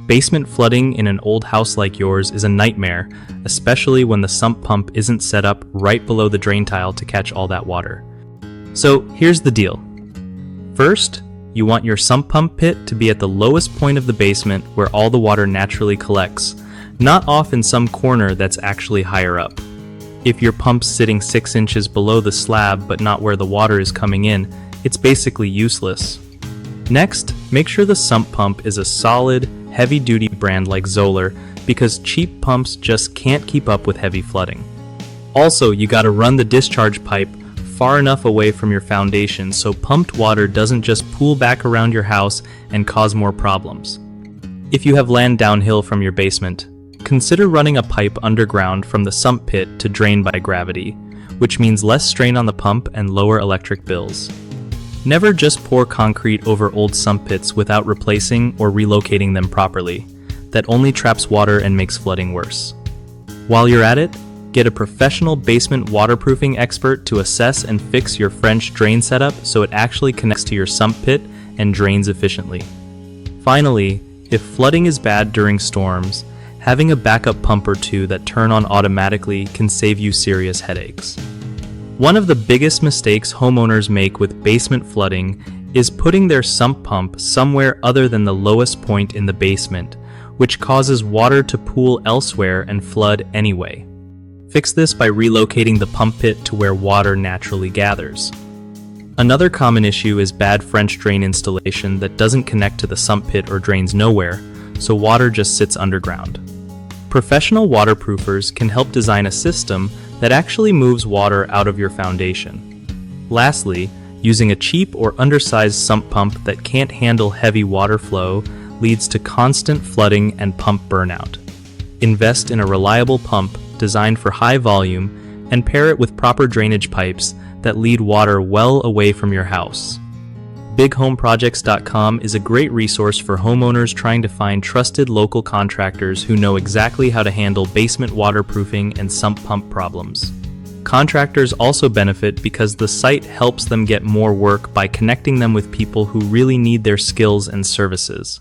Basement flooding in an old house like yours is a nightmare, especially when the sump pump isn't set up right below the drain tile to catch all that water. So here's the deal. First, you want your sump pump pit to be at the lowest point of the basement where all the water naturally collects, not off in some corner that's actually higher up. If your pump's sitting 6 inches below the slab but not where the water is coming in, it's basically useless. Next, make sure the sump pump is a solid, heavy-duty brand like Zoller, because cheap pumps just can't keep up with heavy flooding. Also, you gotta run the discharge pipe far enough away from your foundation so pumped water doesn't just pool back around your house and cause more problems. If you have land downhill from your basement, consider running a pipe underground from the sump pit to drain by gravity, which means less strain on the pump and lower electric bills. Never just pour concrete over old sump pits without replacing or relocating them properly. That only traps water and makes flooding worse. While you're at it, get a professional basement waterproofing expert to assess and fix your French drain setup so it actually connects to your sump pit and drains efficiently. Finally, if flooding is bad during storms, having a backup pump or two that turn on automatically can save you serious headaches. One of the biggest mistakes homeowners make with basement flooding is putting their sump pump somewhere other than the lowest point in the basement, which causes water to pool elsewhere and flood anyway. Fix this by relocating the pump pit to where water naturally gathers. Another common issue is bad French drain installation that doesn't connect to the sump pit or drains nowhere, so water just sits underground. Professional waterproofers can help design a system that actually moves water out of your foundation. Lastly, using a cheap or undersized sump pump that can't handle heavy water flow leads to constant flooding and pump burnout. Invest in a reliable pump designed for high volume and pair it with proper drainage pipes that lead water well away from your house. BigHomeProjects.com is a great resource for homeowners trying to find trusted local contractors who know exactly how to handle basement waterproofing and sump pump problems. Contractors also benefit because the site helps them get more work by connecting them with people who really need their skills and services.